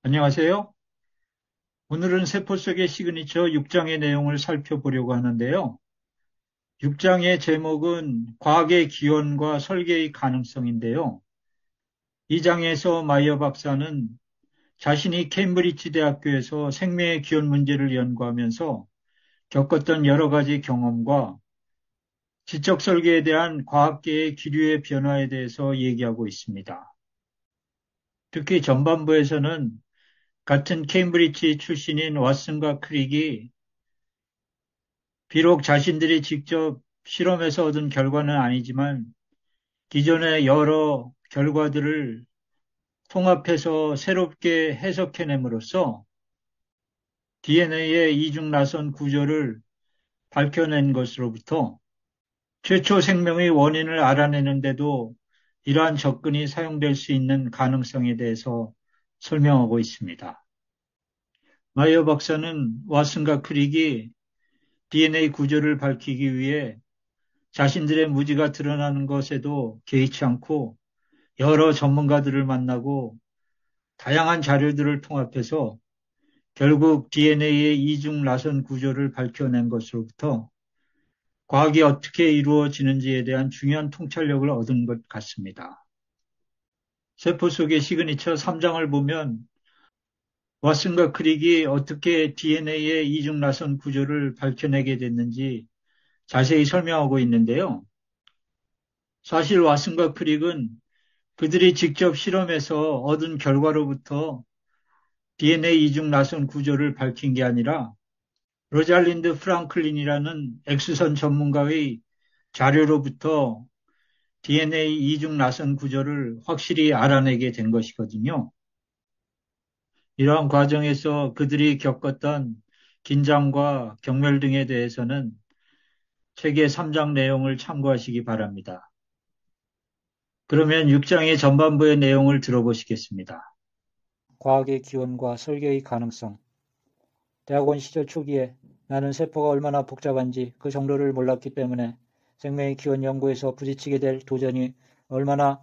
안녕하세요. 오늘은 세포 속의 시그니처 6장의 내용을 살펴보려고 하는데요. 6장의 제목은 과학의 기원과 설계의 가능성인데요. 이 장에서 마이어 박사는 자신이 케임브리지 대학교에서 생명의 기원 문제를 연구하면서 겪었던 여러 가지 경험과 지적 설계에 대한 과학계의 기류의 변화에 대해서 얘기하고 있습니다. 특히 전반부에서는 같은 케임브리지 출신인 왓슨과 크릭이 비록 자신들이 직접 실험에서 얻은 결과는 아니지만 기존의 여러 결과들을 통합해서 새롭게 해석해냄으로써 DNA의 이중나선 구조를 밝혀낸 것으로부터 최초 생명의 원인을 알아내는데도 이러한 접근이 사용될 수 있는 가능성에 대해서 설명하고 있습니다. 마이어 박사는 왓슨과 크릭이 DNA 구조를 밝히기 위해 자신들의 무지가 드러나는 것에도 개의치 않고 여러 전문가들을 만나고 다양한 자료들을 통합해서 결국 DNA의 이중 나선 구조를 밝혀낸 것으로부터 과학이 어떻게 이루어지는지에 대한 중요한 통찰력을 얻은 것 같습니다. 세포 속의 시그니처 3장을 보면 왓슨과 크릭이 어떻게 DNA의 이중 나선 구조를 밝혀내게 됐는지 자세히 설명하고 있는데요. 사실 왓슨과 크릭은 그들이 직접 실험해서 얻은 결과로부터 DNA 이중 나선 구조를 밝힌 게 아니라 로잘린드 프랑클린이라는 엑스선 전문가의 자료로부터 DNA 이중 나선 구조를 확실히 알아내게 된 것이거든요. 이러한 과정에서 그들이 겪었던 긴장과 경멸 등에 대해서는 책의 3장 내용을 참고하시기 바랍니다. 그러면 6장의 전반부의 내용을 들어보시겠습니다. 과학의 기원과 설계의 가능성. 대학원 시절 초기에 나는 세포가 얼마나 복잡한지 그 정도를 몰랐기 때문에 생명의 기원 연구에서 부딪히게 될 도전이 얼마나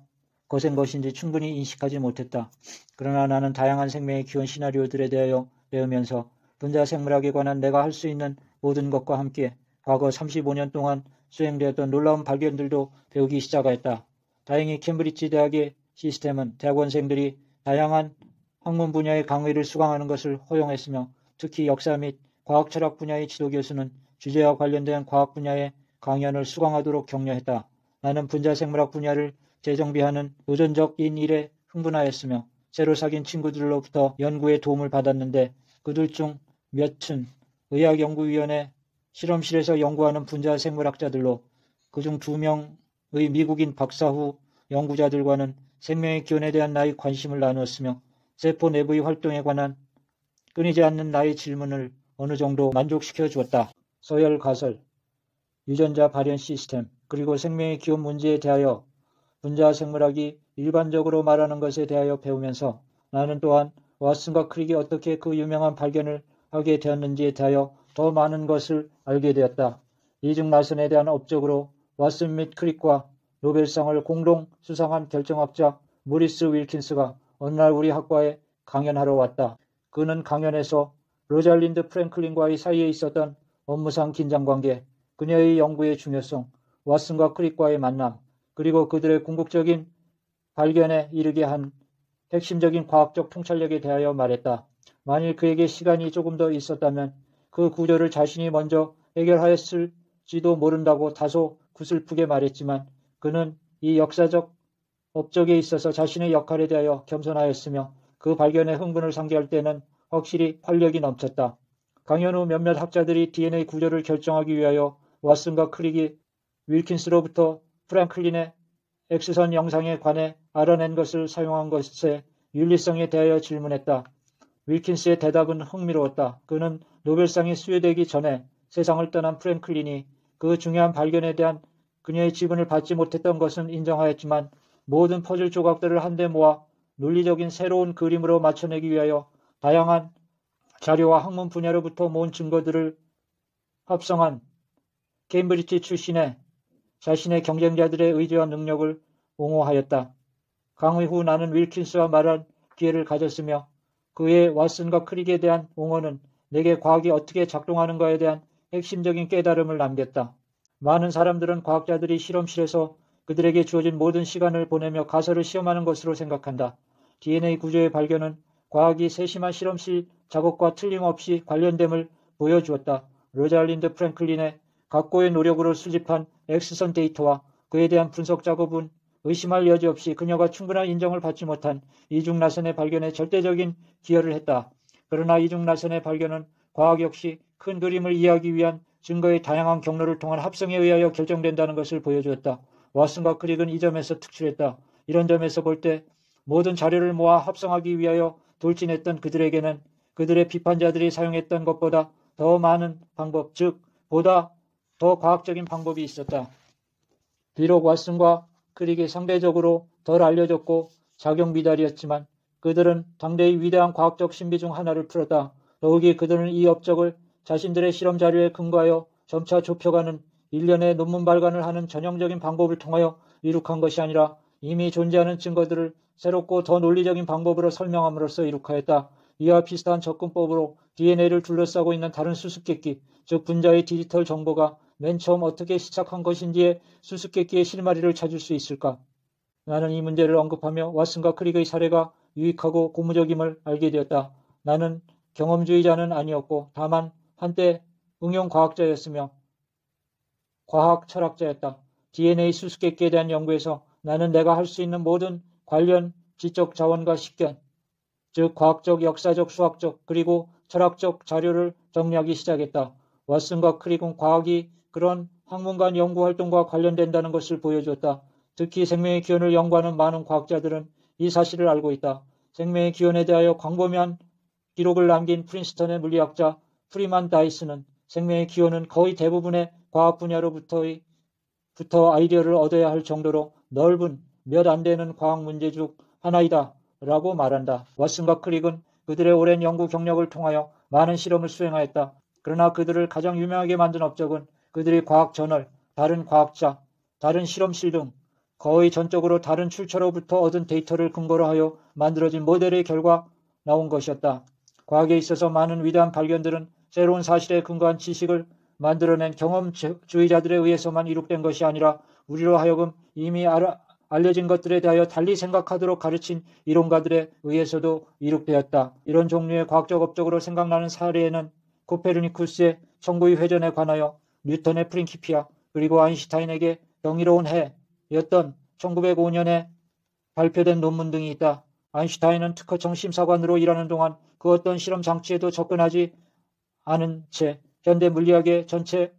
거센 것인지 충분히 인식하지 못했다. 그러나 나는 다양한 생명의 기원 시나리오들에 대하여 배우면서 분자 생물학에 관한 내가 할 수 있는 모든 것과 함께 과거 35년 동안 수행되었던 놀라운 발견들도 배우기 시작하였다. 다행히 캠브리지 대학의 시스템은 대학원생들이 다양한 학문 분야의 강의를 수강하는 것을 허용했으며 특히 역사 및 과학 철학 분야의 지도 교수는 주제와 관련된 과학 분야의 강연을 수강하도록 격려했다. 나는 분자 생물학 분야를 재정비하는 도전적인 일에 흥분하였으며 새로 사귄 친구들로부터 연구에 도움을 받았는데 그들 중 몇은 의학연구위원회 실험실에서 연구하는 분자 생물학자들로 그중 2명의 미국인 박사 후 연구자들과는 생명의 기원에 대한 나의 관심을 나누었으며 세포 내부의 활동에 관한 끊이지 않는 나의 질문을 어느 정도 만족시켜 주었다. 서열 가설, 유전자 발현 시스템, 그리고 생명의 기원 문제에 대하여 분자 생물학이 일반적으로 말하는 것에 대하여 배우면서 나는 또한 왓슨과 크릭이 어떻게 그 유명한 발견을 하게 되었는지에 대하여 더 많은 것을 알게 되었다. 이중 나선에 대한 업적으로 왓슨 및 크릭과 노벨상을 공동 수상한 결정학자 모리스 윌킨스가 어느 날 우리 학과에 강연하러 왔다. 그는 강연에서 로잘린드 프랭클린과의 사이에 있었던 업무상 긴장관계, 그녀의 연구의 중요성, 왓슨과 크릭과의 만남, 그리고 그들의 궁극적인 발견에 이르게 한 핵심적인 과학적 통찰력에 대하여 말했다. 만일 그에게 시간이 조금 더 있었다면 그 구조를 자신이 먼저 해결하였을지도 모른다고 다소 구슬프게 말했지만 그는 이 역사적 업적에 있어서 자신의 역할에 대하여 겸손하였으며 그 발견에 흥분을 상기할 때는 확실히 활력이 넘쳤다. 강연 후 몇몇 학자들이 DNA 구조를 결정하기 위하여 왓슨과 크릭이 윌킨스로부터 프랭클린의 X선 영상에 관해 알아낸 것을 사용한 것의 윤리성에 대하여 질문했다. 윌킨스의 대답은 흥미로웠다. 그는 노벨상이 수여되기 전에 세상을 떠난 프랭클린이 그 중요한 발견에 대한 그녀의 지분을 받지 못했던 것은 인정하였지만 모든 퍼즐 조각들을 한데 모아 논리적인 새로운 그림으로 맞춰내기 위하여 다양한 자료와 학문 분야로부터 모은 증거들을 합성한 케임브리지 출신의 자신의 경쟁자들의 의지와 능력을 옹호하였다. 강의 후 나는 윌킨스와 말할 기회를 가졌으며 그의 왓슨과 크릭에 대한 옹호는 내게 과학이 어떻게 작동하는가에 대한 핵심적인 깨달음을 남겼다. 많은 사람들은 과학자들이 실험실에서 그들에게 주어진 모든 시간을 보내며 가설을 시험하는 것으로 생각한다. DNA 구조의 발견은 과학이 세심한 실험실 작업과 틀림없이 관련됨을 보여주었다. 로잘린드 프랭클린의 각고의 노력으로 수집한 X선 데이터와 그에 대한 분석 작업은 의심할 여지 없이 그녀가 충분한 인정을 받지 못한 이중나선의 발견에 절대적인 기여를 했다. 그러나 이중나선의 발견은 과학 역시 큰 그림을 이해하기 위한 증거의 다양한 경로를 통한 합성에 의하여 결정된다는 것을 보여주었다. 왓슨과 크릭은 이 점에서 특출했다. 이런 점에서 볼 때 모든 자료를 모아 합성하기 위하여 돌진했던 그들에게는 그들의 비판자들이 사용했던 것보다 더 많은 방법, 즉 보다 더 과학적인 방법이 있었다. 비록 왓슨과 크릭이 상대적으로 덜 알려졌고 작용 미달이었지만 그들은 당대의 위대한 과학적 신비 중 하나를 풀었다. 더욱이 그들은 이 업적을 자신들의 실험 자료에 근거하여 점차 좁혀가는 일련의 논문 발간을 하는 전형적인 방법을 통하여 이룩한 것이 아니라 이미 존재하는 증거들을 새롭고 더 논리적인 방법으로 설명함으로써 이룩하였다. 이와 비슷한 접근법으로 DNA를 둘러싸고 있는 다른 수수께끼, 즉 분자의 디지털 정보가 맨 처음 어떻게 시작한 것인지에 수수께끼의 실마리를 찾을 수 있을까? 나는 이 문제를 언급하며 왓슨과 크릭의 사례가 유익하고 고무적임을 알게 되었다. 나는 경험주의자는 아니었고 다만 한때 응용과학자였으며 과학 철학자였다. DNA 수수께끼에 대한 연구에서 나는 내가 할 수 있는 모든 관련 지적 자원과 식견, 즉 과학적, 역사적, 수학적, 그리고 철학적 자료를 정리하기 시작했다. 왓슨과 크릭은 과학이 그런 학문간 연구활동과 관련된다는 것을 보여주었다. 특히 생명의 기원을 연구하는 많은 과학자들은 이 사실을 알고 있다. 생명의 기원에 대하여 광범위한 기록을 남긴 프린스턴의 물리학자 프리만 다이스는 생명의 기원은 거의 대부분의 과학 분야로부터 아이디어를 얻어야 할 정도로 넓은 몇 안 되는 과학 문제 중 하나이다 라고 말한다. 왓슨과 크릭은 그들의 오랜 연구 경력을 통하여 많은 실험을 수행하였다. 그러나 그들을 가장 유명하게 만든 업적은 그들의 과학 저널, 다른 과학자, 다른 실험실 등 거의 전적으로 다른 출처로부터 얻은 데이터를 근거로 하여 만들어진 모델의 결과 나온 것이었다. 과학에 있어서 많은 위대한 발견들은 새로운 사실에 근거한 지식을 만들어낸 경험주의자들에 의해서만 이룩된 것이 아니라 우리로 하여금 이미 알려진 것들에 대하여 달리 생각하도록 가르친 이론가들에 의해서도 이룩되었다. 이런 종류의 과학적 업적으로 생각나는 사례에는 코페르니쿠스의 천구의 회전에 관하여 뉴턴의 프린키피아 그리고 아인슈타인에게 경이로운 해였던 1905년에 발표된 논문 등이 있다. 아인슈타인은 특허청 심사관으로 일하는 동안 그 어떤 실험 장치에도 접근하지 않은 채 현대 물리학의 전체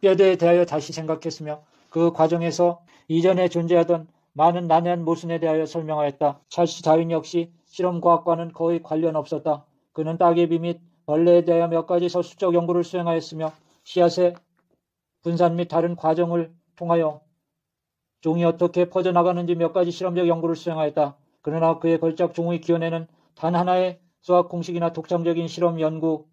뼈대에 대하여 다시 생각했으며 그 과정에서 이전에 존재하던 많은 난해한 모순에 대하여 설명하였다. 찰스 다윈 역시 실험과학과는 거의 관련 없었다. 그는 따개비 및 벌레에 대하여 몇 가지 서술적 연구를 수행하였으며 씨앗의 분산 및 다른 과정을 통하여 종이 어떻게 퍼져나가는지 몇 가지 실험적 연구를 수행하였다. 그러나 그의 걸작 종의 기원에는 단 하나의 수학 공식이나 독창적인 실험 연구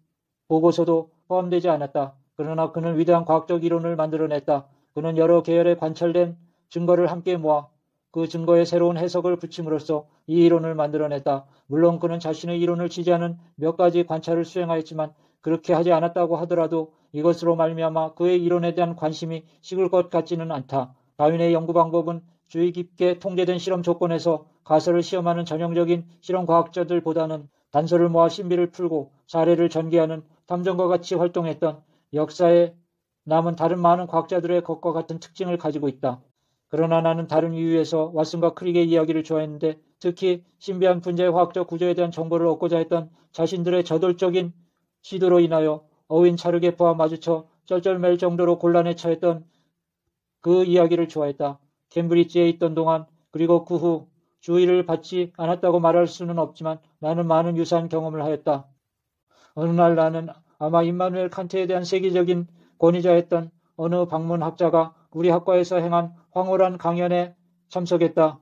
보고서도 포함되지 않았다. 그러나 그는 위대한 과학적 이론을 만들어냈다. 그는 여러 계열의 관찰된 증거를 함께 모아 그 증거에 새로운 해석을 붙임으로써 이 이론을 만들어냈다. 물론 그는 자신의 이론을 지지하는 몇 가지 관찰을 수행하였지만 그렇게 하지 않았다고 하더라도 이것으로 말미암아 그의 이론에 대한 관심이 식을 것 같지는 않다. 다윈의 연구 방법은 주의 깊게 통제된 실험 조건에서 가설을 시험하는 전형적인 실험과학자들보다는 단서를 모아 신비를 풀고 사례를 전개하는 탐정과 같이 활동했던 역사에 남은 다른 많은 과학자들의 것과 같은 특징을 가지고 있다. 그러나 나는 다른 이유에서 왓슨과 크릭의 이야기를 좋아했는데 특히 신비한 분자의 화학적 구조에 대한 정보를 얻고자 했던 자신들의 저돌적인 시도로 인하여 어윈 차르게프와 마주쳐 쩔쩔맬 정도로 곤란에 처했던 그 이야기를 좋아했다. 캠브리지에 있던 동안 그리고 그 후 주의를 받지 않았다고 말할 수는 없지만 나는 많은 유사한 경험을 하였다. 어느 날 나는 아마 임마누엘 칸트에 대한 세계적인 권위자였던 어느 방문학자가 우리 학과에서 행한 황홀한 강연에 참석했다.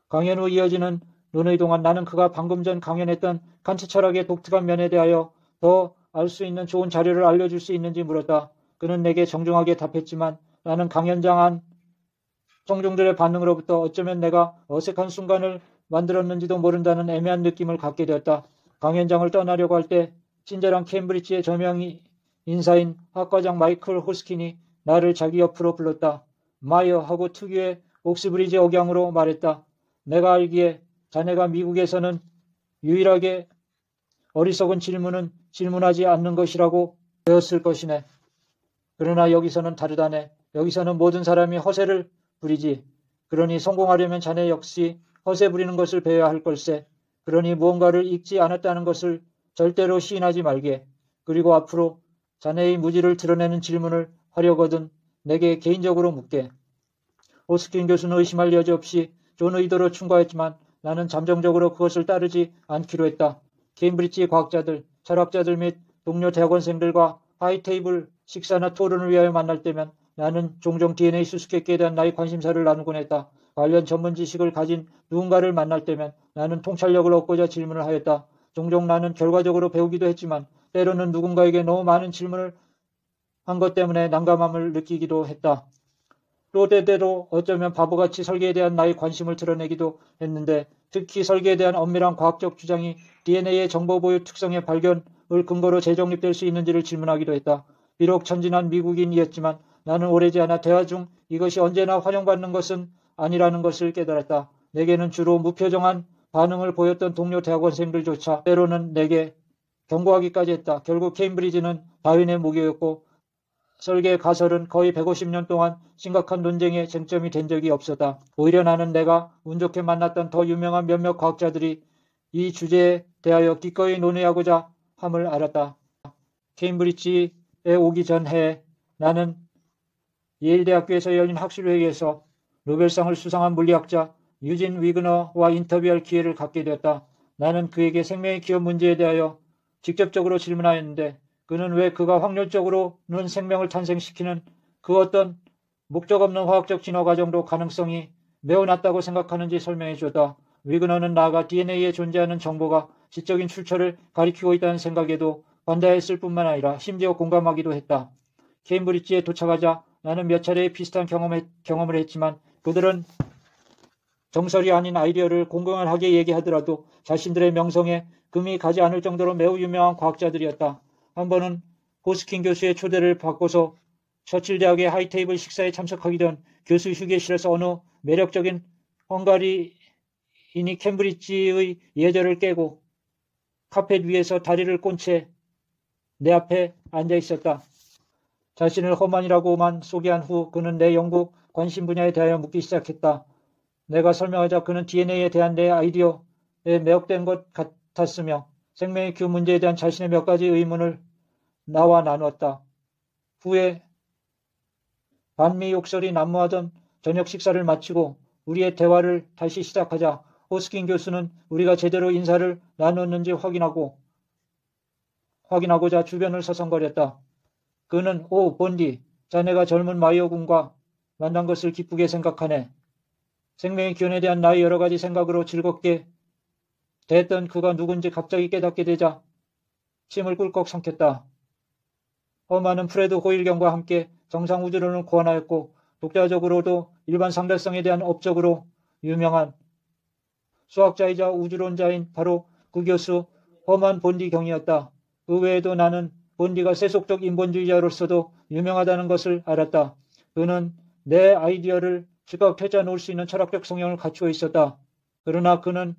강연 후 이어지는 논의 동안 나는 그가 방금 전 강연했던 칸트 철학의 독특한 면에 대하여 더 알 수 있는 좋은 자료를 알려줄 수 있는지 물었다. 그는 내게 정중하게 답했지만 나는 강연장 안 청중들의 반응으로부터 어쩌면 내가 어색한 순간을 만들었는지도 모른다는 애매한 느낌을 갖게 되었다. 강연장을 떠나려고 할 때 친절한 케임브리지의 저명 인사인 학과장 마이클 호스킨이 나를 자기 옆으로 불렀다. 마이어 하고 특유의 옥스브리지 억양으로 말했다. 내가 알기에 자네가 미국에서는 유일하게 어리석은 질문은 질문하지 않는 것이라고 배웠을 것이네. 그러나 여기서는 다르다네. 여기서는 모든 사람이 허세를 부리지. 그러니 성공하려면 자네 역시 허세 부리는 것을 배워야 할 걸세. 그러니 무언가를 읽지 않았다는 것을 절대로 시인하지 말게. 그리고 앞으로 자네의 무지를 드러내는 질문을 하려거든 내게 개인적으로 묻게. 호스킨 교수는 의심할 여지 없이 좋은 의도로 충고했지만 나는 잠정적으로 그것을 따르지 않기로 했다. 케임브리지 과학자들, 철학자들 및 동료 대학원생들과 하이테이블 식사나 토론을 위하여 만날 때면 나는 종종 DNA 수수께끼에 대한 나의 관심사를 나누곤 했다. 관련 전문 지식을 가진 누군가를 만날 때면 나는 통찰력을 얻고자 질문을 하였다. 종종 나는 결과적으로 배우기도 했지만 때로는 누군가에게 너무 많은 질문을 한 것 때문에 난감함을 느끼기도 했다. 또 때때로 어쩌면 바보같이 설계에 대한 나의 관심을 드러내기도 했는데 특히 설계에 대한 엄밀한 과학적 주장이 DNA의 정보 보유 특성의 발견을 근거로 재정립될 수 있는지를 질문하기도 했다. 비록 천진한 미국인이었지만 나는 오래지 않아 대화 중 이것이 언제나 환영받는 것은 아니라는 것을 깨달았다. 내게는 주로 무표정한 반응을 보였던 동료 대학원생들조차 때로는 내게 경고하기까지 했다. 결국 케임브리지는 다윈의 무기였고 설계 가설은 거의 150년 동안 심각한 논쟁의 쟁점이 된 적이 없었다. 오히려 나는 내가 운 좋게 만났던 더 유명한 몇몇 과학자들이 이 주제에 대하여 기꺼이 논의하고자 함을 알았다. 케임브리지에 오기 전해 나는 예일대학교에서 열린 학술회의에서 노벨상을 수상한 물리학자 유진 위그너와 인터뷰할 기회를 갖게 되었다. 나는 그에게 생명의 기원 문제에 대하여 직접적으로 질문하였는데 그는 왜 그가 확률적으로는 생명을 탄생시키는 그 어떤 목적 없는 화학적 진화 과정도 가능성이 매우 낮다고 생각하는지 설명해 주었다. 위그너는 나아가 DNA에 존재하는 정보가 지적인 출처를 가리키고 있다는 생각에도 반대했을 뿐만 아니라 심지어 공감하기도 했다. 케임브리지에 도착하자 나는 몇 차례 비슷한 경험을 했지만 그들은 정설이 아닌 아이디어를 공공연하게 얘기하더라도 자신들의 명성에 금이 가지 않을 정도로 매우 유명한 과학자들이었다. 한 번은 호스킨 교수의 초대를 받고서 처칠 대학의 하이테이블 식사에 참석하기 전 교수 휴게실에서 어느 매력적인 헝가리인이 캠브리지의 예절을 깨고 카펫 위에서 다리를 꼰 채 내 앞에 앉아 있었다. 자신을 허만이라고만 소개한 후 그는 내 연구 관심 분야에 대하여 묻기 시작했다. 내가 설명하자 그는 DNA에 대한 내 아이디어에 매혹된 것 같았으며 생명의 그 문제에 대한 자신의 몇 가지 의문을 나와 나누었다. 후에 반미 욕설이 난무하던 저녁 식사를 마치고 우리의 대화를 다시 시작하자 호스킨 교수는 우리가 제대로 인사를 나눴는지 확인하고자 주변을 서성거렸다. 그는 오 본디 자네가 젊은 마이어 군과 만난 것을 기쁘게 생각하네. 생명의 기원에 대한 나의 여러 가지 생각으로 즐겁게 대했던 그가 누군지 갑자기 깨닫게 되자 침을 꿀꺽 삼켰다. 허만은 프레드 호일경과 함께 정상 우주론을 고안하였고 독자적으로도 일반 상대성에 대한 업적으로 유명한 수학자이자 우주론자인 바로 그 교수 허만 본디 경이었다. 그 외에도 나는 본디가 세속적 인본주의자로서도 유명하다는 것을 알았다. 그는 내 아이디어를 즉각 퇴짜 놓을 수 있는 철학적 성향을 갖추어 있었다. 그러나 그는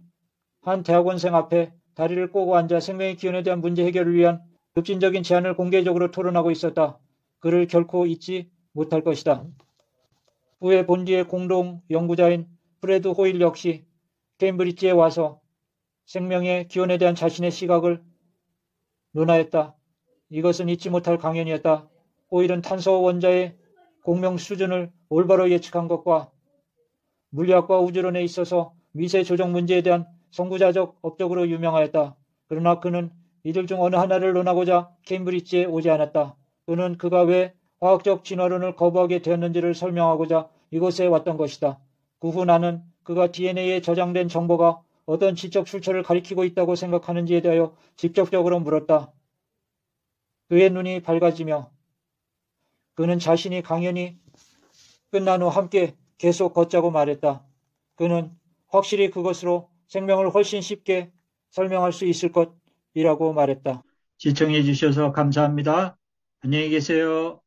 한 대학원생 앞에 다리를 꼬고 앉아 생명의 기원에 대한 문제 해결을 위한 급진적인 제안을 공개적으로 토론하고 있었다. 그를 결코 잊지 못할 것이다. 후에 본디의 공동 연구자인 프레드 호일 역시 케임브리지에 와서 생명의 기원에 대한 자신의 시각을 논하였다. 이것은 잊지 못할 강연이었다. 호일은 탄소 원자의 공명 수준을 올바로 예측한 것과 물리학과 우주론에 있어서 미세 조정 문제에 대한 선구자적 업적으로 유명하였다. 그러나 그는 이들 중 어느 하나를 논하고자 케임브리지에 오지 않았다. 그는 그가 왜 화학적 진화론을 거부하게 되었는지를 설명하고자 이곳에 왔던 것이다. 그 후 나는 그가 DNA에 저장된 정보가 어떤 지적 출처를 가리키고 있다고 생각하는지에 대하여 직접적으로 물었다. 그의 눈이 밝아지며 그는 자신이 강연이 끝난 후 함께 계속 걷자고 말했다. 그는 확실히 그것으로 생명을 훨씬 쉽게 설명할 수 있을 것이라고 말했다. 시청해 주셔서 감사합니다. 안녕히 계세요.